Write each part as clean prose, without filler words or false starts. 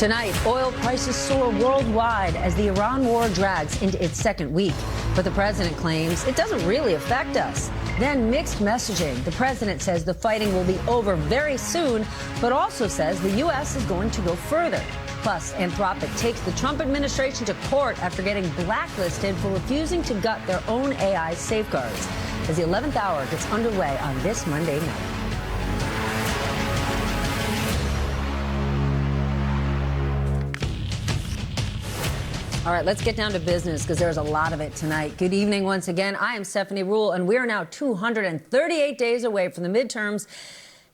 Tonight, oil prices soar worldwide as the Iran war drags into its second week. But the president claims it doesn't really affect us. Then mixed messaging. The president says the fighting will be over very soon, but also says the U.S. is going to go further. Plus, Anthropic takes the Trump administration to court after getting blacklisted for refusing to gut their own AI safeguards. As the 11th hour gets underway on this Monday night. All right, let's get down to business because there's a lot of it tonight. Good evening once again. I am Stephanie Ruhle, and we are now 238 days away from the midterms.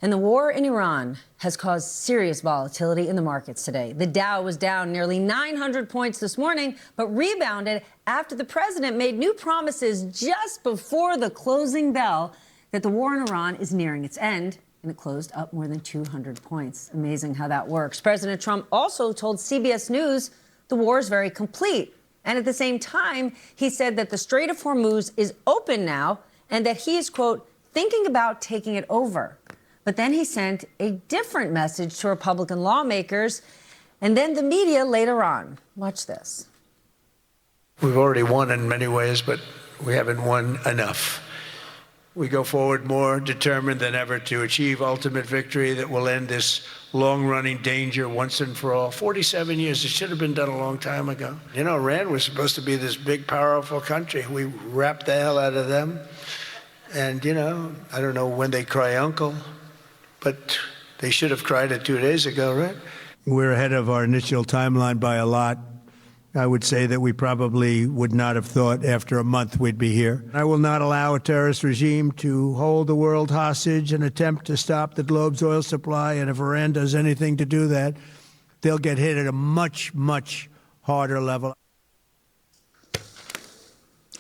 And the war in Iran has caused serious volatility in the markets today. The Dow was down nearly 900 points this morning, but rebounded after the president made new promises just before the closing bell that the war in Iran is nearing its end. And it closed up more than 200 points. Amazing how that works. President Trump also told CBS News the war is very complete. And at the same time, he said that the Strait of Hormuz is open now and that he is, quote, thinking about taking it over. But then he sent a different message to Republican lawmakers and then the media later on. Watch this. We've already won in many ways, but we haven't won enough. We go forward more determined than ever to achieve ultimate victory that will end this long-running danger once and for all. 47 years, it should have been done a long time ago. You know, Iran was supposed to be this big, powerful country. We wrapped the hell out of them. And, you know, I don't know when they cry uncle, but they should have cried it 2 days ago, right? We're ahead of our initial timeline by a lot. I would say that we probably would not have thought after a month we'd be here. I will not allow a terrorist regime to hold the world hostage and attempt to stop the globe's oil supply. And if Iran does anything to do that, they'll get hit at a much, much harder level.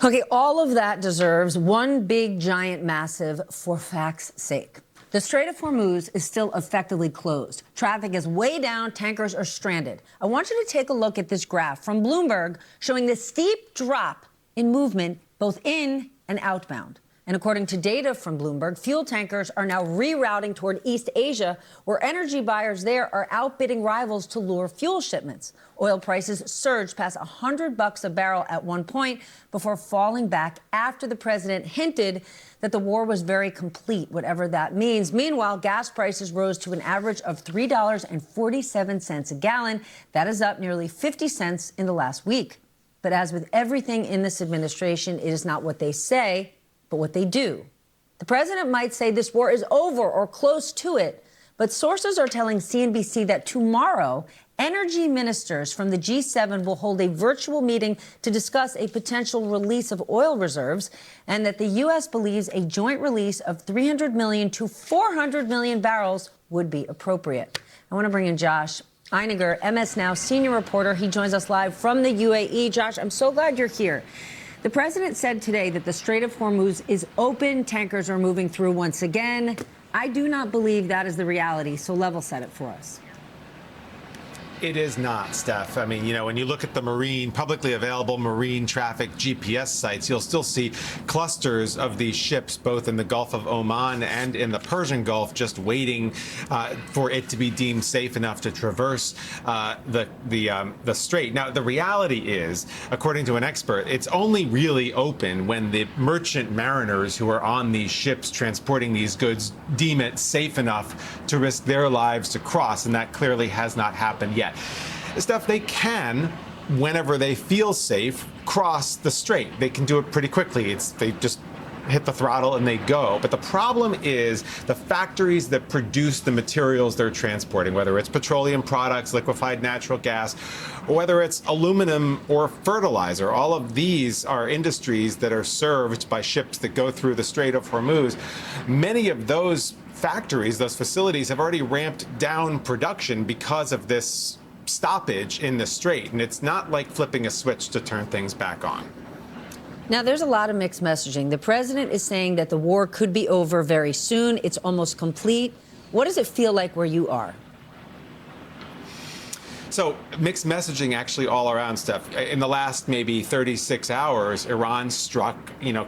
Okay, all of that deserves one big, giant, massive for fact's sake. The Strait of Hormuz is still effectively closed. Traffic is way down. Tankers are stranded. I want you to take a look at this graph from Bloomberg showing the steep drop in movement both in and outbound. And according to data from Bloomberg, fuel tankers are now rerouting toward East Asia, where energy buyers there are outbidding rivals to lure fuel shipments. Oil prices surged past $100 a barrel at one point before falling back after the president hinted that the war was very complete, whatever that means. Meanwhile, gas prices rose to an average of $3.47 a gallon. That is up nearly 50 cents in the last week. But as with everything in this administration, it is not what they say, but what they do. The president might say this war is over or close to it, but sources are telling CNBC that tomorrow, energy ministers from the G7 will hold a virtual meeting to discuss a potential release of oil reserves, and that the U.S. believes a joint release of 300 million to 400 million barrels would be appropriate. I want to bring in Josh Einiger, MS Now senior reporter. He joins us live from the UAE. Josh, I'm so glad you're here. The president said today that the Strait of Hormuz is open. Tankers are moving through once again. I do not believe that is the reality, so level set it for us. It is not, Steph. I mean, you know, when you look at the publicly available marine traffic GPS sites, you'll still see clusters of these ships, both in the Gulf of Oman and in the Persian Gulf, just waiting for it to be deemed safe enough to traverse the strait. Now, the reality is, according to an expert, it's only really open when the merchant mariners who are on these ships transporting these goods deem it safe enough to risk their lives to cross, and that clearly has not happened yet. Steph, they can, whenever they feel safe, cross the strait. They can do it pretty quickly. They just hit the throttle and they go. But the problem is the factories that produce the materials they're transporting, whether it's petroleum products, liquefied natural gas, or whether it's aluminum or fertilizer. All of these are industries that are served by ships that go through the Strait of Hormuz. Many of those factories, those facilities, have already ramped down production because of this stoppage in the strait. And it's not like flipping a switch to turn things back on. Now, there's a lot of mixed messaging. The president is saying that the war could be over very soon. It's almost complete. What does it feel like where you are? So mixed messaging actually all around, Steph. In the last maybe 36 hours, Iran struck,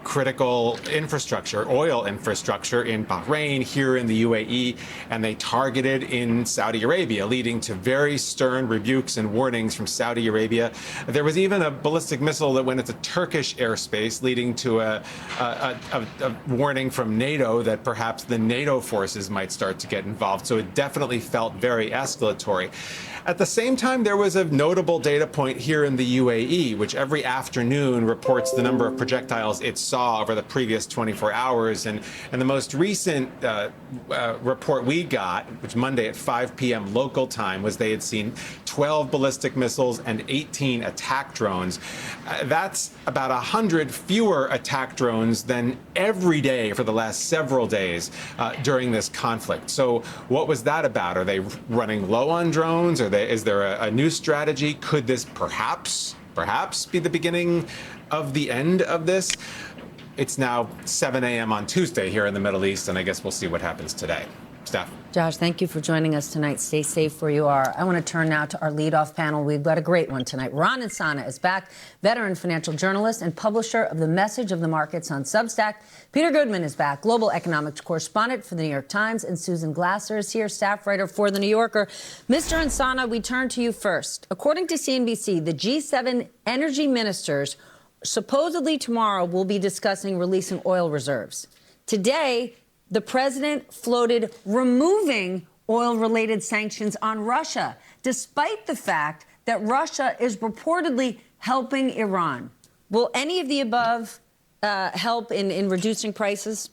critical infrastructure, oil infrastructure in Bahrain, here in the UAE, and they targeted in Saudi Arabia, leading to very stern rebukes and warnings from Saudi Arabia. There was even a ballistic missile that went into Turkish airspace, leading to a warning from NATO that perhaps the NATO forces might start to get involved. So it definitely felt very escalatory. At the same time, there was a notable data point here in the UAE, which every afternoon reports the number of projectiles it saw over the previous 24 hours. And the most recent report we got, which Monday at 5 p.m. local time, was they had seen 12 ballistic missiles and 18 attack drones. That's about 100 fewer attack drones than every day for the last several days during this conflict. So what was that about? Are they running low on drones? Is there a new strategy? Could this perhaps be the beginning of the end of this? It's now 7 a.m. on Tuesday here in the Middle East, and I guess we'll see what happens today. Steph. Josh, thank you for joining us tonight. Stay safe where you are. I want to turn now to our leadoff panel. We've got a great one tonight. Ron Insana is back, veteran financial journalist and publisher of The Message of the Markets on Substack. Peter Goodman is back, global economics correspondent for The New York Times. And Susan Glasser is here, staff writer for The New Yorker. Mr. Insana, we turn to you first. According to CNBC, the G7 energy ministers supposedly tomorrow will be discussing releasing oil reserves. Today, the president floated removing oil-related sanctions on Russia, despite the fact that Russia is reportedly helping Iran. Will any of the above help in reducing prices?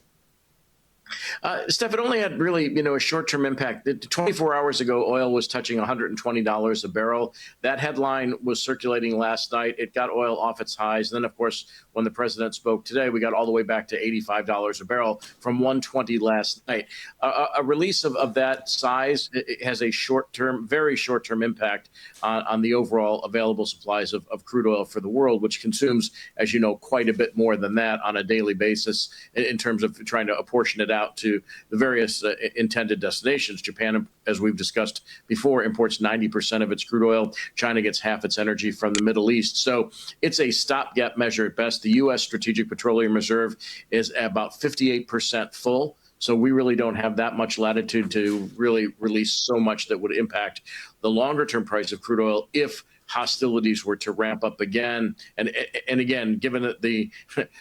Steph, it only had really, a short-term impact. 24 hours ago, oil was touching $120 a barrel. That headline was circulating last night. It got oil off its highs. Then, of course, when the president spoke today, we got all the way back to $85 a barrel from $120 last night. A release of that size has a short-term, very short-term impact on the overall available supplies of crude oil for the world, which consumes, as you know, quite a bit more than that on a daily basis in terms of trying to apportion it out to the various intended destinations. Japan, as we've discussed before, imports 90% of its crude oil. China gets half its energy from the Middle East. So it's a stopgap measure at best. The U.S. Strategic Petroleum Reserve is about 58% full. So we really don't have that much latitude to really release so much that would impact the longer term price of crude oil if hostilities were to ramp up again. And again, given that the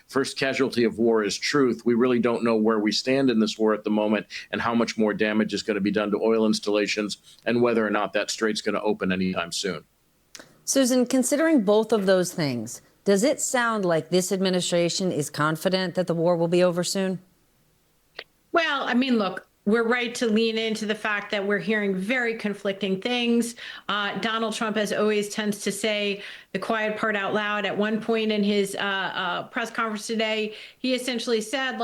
first casualty of war is truth, we really don't know where we stand in this war at the moment and how much more damage is going to be done to oil installations and whether or not that strait's going to open anytime soon. Susan, considering both of those things, does it sound like this administration is confident that the war will be over soon? Well, I mean, look, we're right to lean into the fact that we're hearing very conflicting things. Donald Trump, as always, tends to say the quiet part out loud. At one point in his press conference today, he essentially said,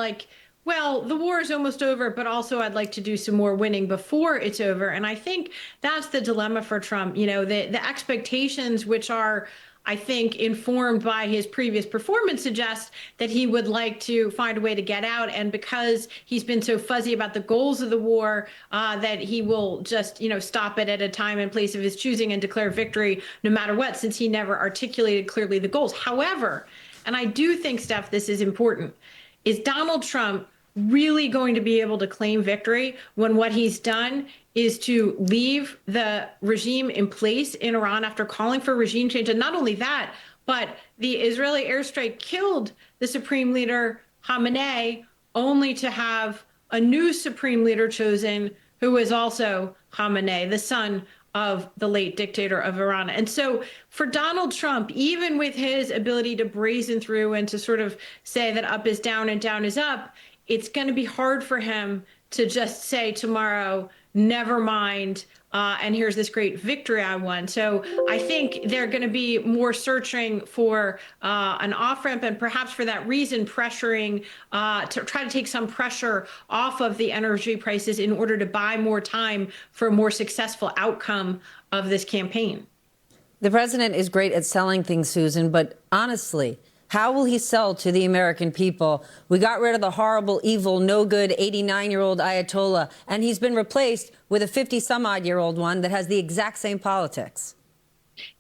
well, the war is almost over, but also I'd like to do some more winning before it's over. And I think that's the dilemma for Trump. The expectations, which are, I think, informed by his previous performance, suggest that he would like to find a way to get out. And because he's been so fuzzy about the goals of the war, that he will just, stop it at a time and place of his choosing and declare victory no matter what, since he never articulated clearly the goals. However, and I do think, Steph, this is important, is Donald Trump really going to be able to claim victory when what he's done is to leave the regime in place in Iran after calling for regime change? And not only that, but the Israeli airstrike killed the supreme leader Khamenei, only to have a new supreme leader chosen who is also Khamenei, the son of the late dictator of Iran. And so for Donald Trump, even with his ability to brazen through and to sort of say that up is down and down is up, it's going to be hard for him to just say tomorrow, never mind, and here's this great victory I won. So I think they're going to be more searching for an off-ramp, and perhaps for that reason pressuring to try to take some pressure off of the energy prices in order to buy more time for a more successful outcome of this campaign. The president is great at selling things, Susan, but honestly, How will he sell to the American people? We got rid of the horrible, evil, no good 89-year-old Ayatollah, and he's been replaced with a 50-some-odd-year-old one that has the exact same politics.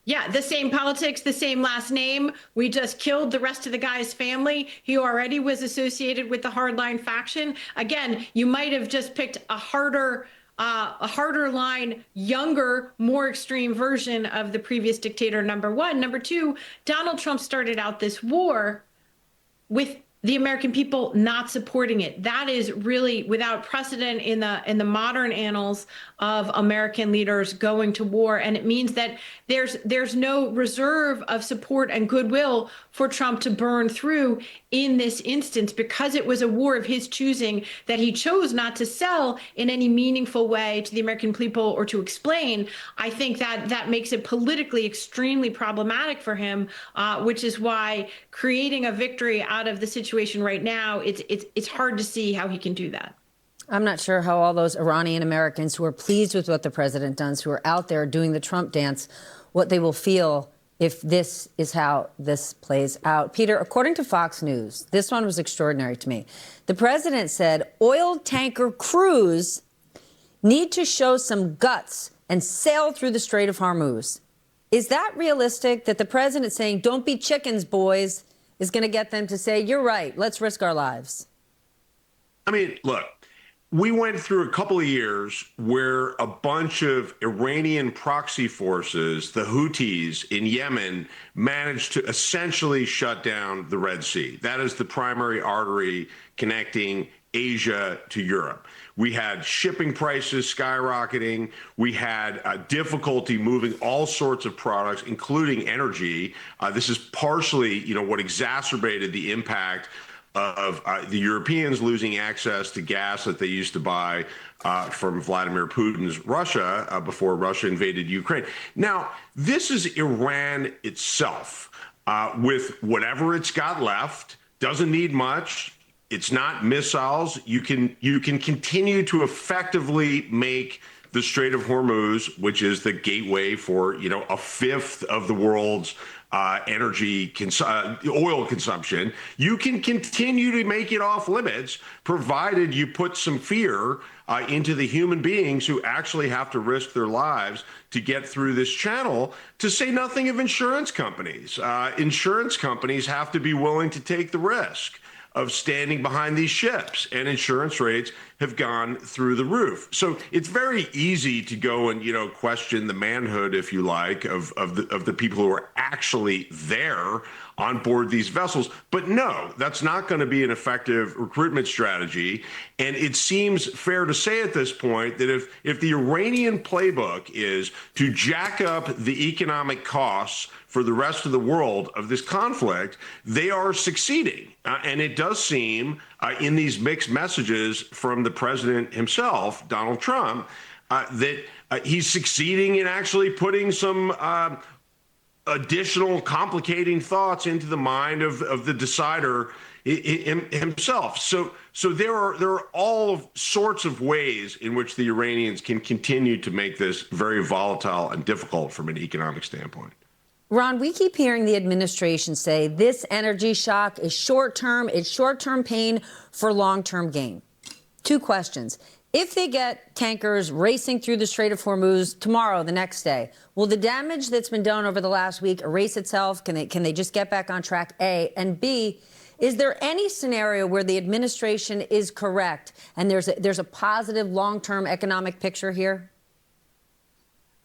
Yeah, the same politics, the same last name. We just killed the rest of the guy's family. He already was associated with the hardline faction. Again, you might have just picked a harder line, younger, more extreme version of the previous dictator, number one. Number two, Donald Trump started out this war with the American people not supporting it. That is really without precedent in the modern annals of American leaders going to war. And it means that there's no reserve of support and goodwill for Trump to burn through in this instance, because it was a war of his choosing that he chose not to sell in any meaningful way to the American people or to explain. I think that makes it politically extremely problematic for him, which is why creating a victory out of the situation right now, it's hard to see how he can do that. I'm not sure how all those Iranian Americans who are pleased with what the president does, who are out there doing the Trump dance, what they will feel if this is how this plays out. Peter, according to Fox News, this one was extraordinary to me. The president said oil tanker crews need to show some guts and sail through the Strait of Hormuz. Is that realistic, that the president saying, don't be chickens, boys, is going to get them to say, you're right, let's risk our lives? I mean, look, we went through a couple of years where a bunch of Iranian proxy forces, the Houthis in Yemen, managed to essentially shut down the Red Sea. That is the primary artery connecting Asia to Europe. We had shipping prices skyrocketing. We had difficulty moving all sorts of products, including energy. This is partially, what exacerbated the impact of the Europeans losing access to gas that they used to buy from Vladimir Putin's Russia before Russia invaded Ukraine. Now, this is Iran itself with whatever it's got left. Doesn't need much. It's not missiles. You can continue to effectively make the Strait of Hormuz, which is the gateway for a fifth of the world's oil consumption. You can continue to make it off limits, provided you put some fear into the human beings who actually have to risk their lives to get through this channel, to say nothing of insurance companies. Insurance companies have to be willing to take the risk of standing behind these ships, and insurance rates have gone through the roof. So it's very easy to go and question the manhood, if you like, of the people who are actually there on board these vessels. But no, that's not going to be an effective recruitment strategy. And it seems fair to say at this point that if the Iranian playbook is to jack up the economic costs for the rest of the world of this conflict, they are succeeding. And it does seem in these mixed messages from the president himself, Donald Trump, that he's succeeding in actually putting some additional complicating thoughts into the mind of the decider himself. So there are all sorts of ways in which the Iranians can continue to make this very volatile and difficult from an economic standpoint. Ron, we keep hearing the administration say this energy shock is short-term, it's short-term pain for long-term gain. Two questions. If they get tankers racing through the Strait of Hormuz tomorrow, the next day, will the damage that's been done over the last week erase itself? Can they just get back on track, A? And B, is there any scenario where the administration is correct and there's a positive long-term economic picture here?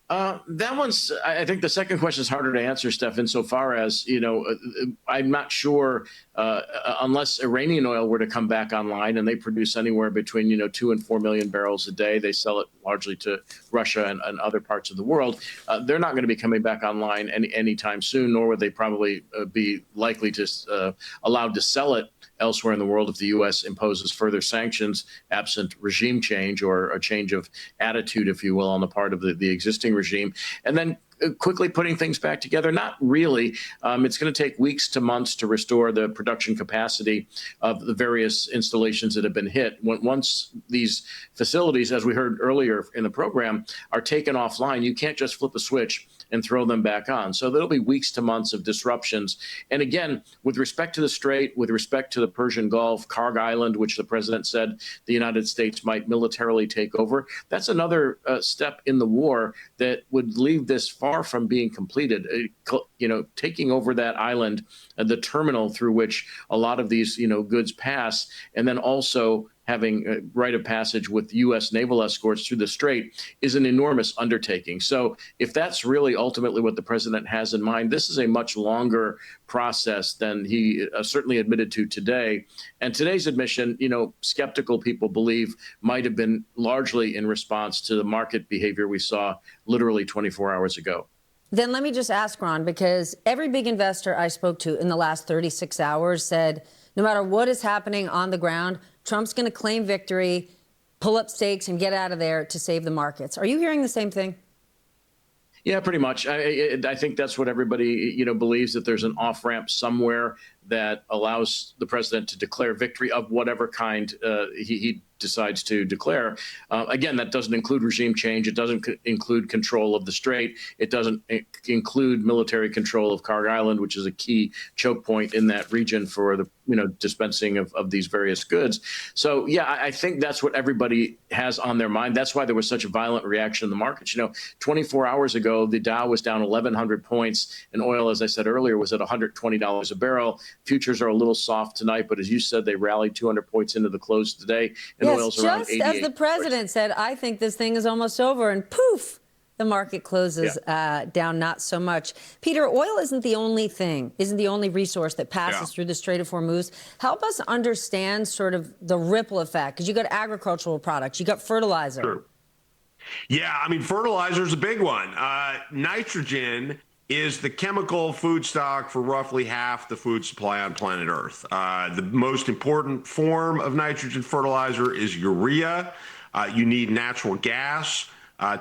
I think the second question is harder to answer, Steph, insofar as, I'm not sure unless Iranian oil were to come back online, and they produce anywhere between, 2 and 4 million barrels a day. They sell it largely to Russia and other parts of the world. They're not going to be coming back online anytime soon, nor would they probably be likely to allowed to sell it elsewhere in the world if the U.S. imposes further sanctions absent regime change or a change of attitude, if you will, on the part of the existing regime. And then quickly putting things back together? Not really. It's going to take weeks to months to restore the production capacity of the various installations that have been hit. Once these facilities, as we heard earlier in the program, are taken offline, you can't just flip a switch and throw them back on. So there'll be weeks to months of disruptions. And again, with respect to the Strait, with respect to the Persian Gulf, Karg Island, which the president said the United States might militarily take over, that's another step in the war that would leave this far from being completed. Taking over that island, the terminal through which a lot of these, goods pass, and then also having a rite of passage with U.S. naval escorts through the Strait is an enormous undertaking. So if that's really ultimately what the president has in mind, this is a much longer process than he certainly admitted to today. And today's admission, skeptical people believe might have been largely in response to the market behavior we saw literally 24 hours ago. Then let me just ask, Ron, because every big investor I spoke to in the last 36 hours said, no matter what is happening on the ground, Trump's going to claim victory, pull up stakes, and get out of there to save the markets. Are you hearing the same thing? Yeah, pretty much. I think that's what everybody, believes, that there's an off-ramp somewhere that allows the president to declare victory of whatever kind he decides to declare. Again, that doesn't include regime change. It doesn't include control of the Strait. It doesn't include military control of Karg Island, which is a key choke point in that region for the dispensing of these various goods. So, yeah, I think that's what everybody has on their mind. That's why there was such a violent reaction in the markets. 24 hours ago, the Dow was down 1,100 points, and oil, as I said earlier, was at $120 a barrel. Futures are a little soft tonight, but as you said, they rallied 200 points into the close today, and oil's around 88. Just as the president said, I think this thing is almost over, and poof, the market closes down not so much. Peter, oil isn't the only thing, isn't the only resource that passes through the Strait of Hormuz. Help us understand sort of the ripple effect, because you got agricultural products, you got fertilizer. Sure. Yeah, fertilizer is a big one. Nitrogen is the chemical food stock for roughly half the food supply on planet Earth. The most important form of nitrogen fertilizer is urea. You need natural gas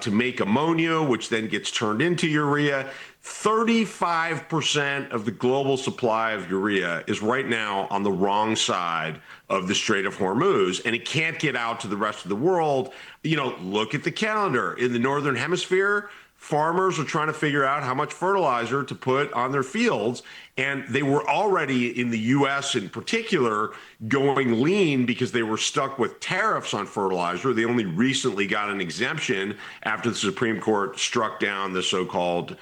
to make ammonia, which then gets turned into urea. 35% of the global supply of urea is right now on the wrong side of the Strait of Hormuz, and it can't get out to the rest of the world. Look at the calendar. In the Northern Hemisphere, farmers are trying to figure out how much fertilizer to put on their fields. And they were already, in the U.S. in particular, going lean because they were stuck with tariffs on fertilizer. They only recently got an exemption after the Supreme Court struck down the so-called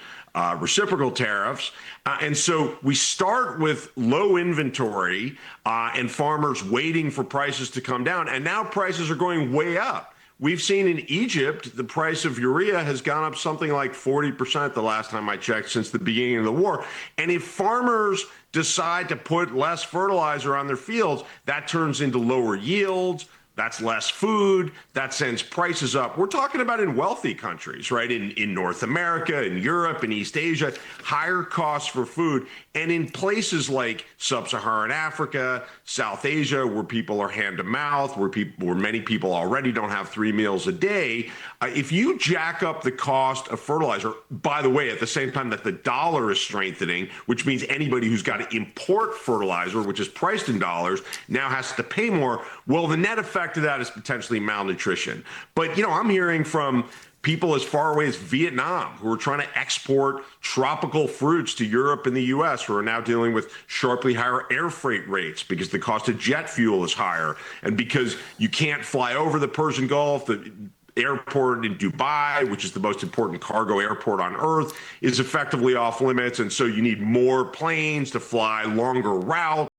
reciprocal tariffs. And so we start with low inventory and farmers waiting for prices to come down. And now prices are going way up. We've seen in Egypt, the price of urea has gone up something like 40% the last time I checked since the beginning of the war. And if farmers decide to put less fertilizer on their fields, that turns into lower yields. That's less food. That sends prices up. We're talking about in wealthy countries, right? In North America, in Europe, in East Asia, higher costs for food. And in places like sub-Saharan Africa, South Asia, where people are hand to mouth, where many people already don't have 3 meals a day, if you jack up the cost of fertilizer, by the way, at the same time that the dollar is strengthening, which means anybody who's got to import fertilizer, which is priced in dollars, now has to pay more. Well, the net effect of that is potentially malnutrition. But, I'm hearing from people as far away as Vietnam who are trying to export tropical fruits to Europe and the U.S. who are now dealing with sharply higher air freight rates because the cost of jet fuel is higher. And because you can't fly over the Persian Gulf, the airport in Dubai, which is the most important cargo airport on Earth, is effectively off limits. And so you need more planes to fly longer routes.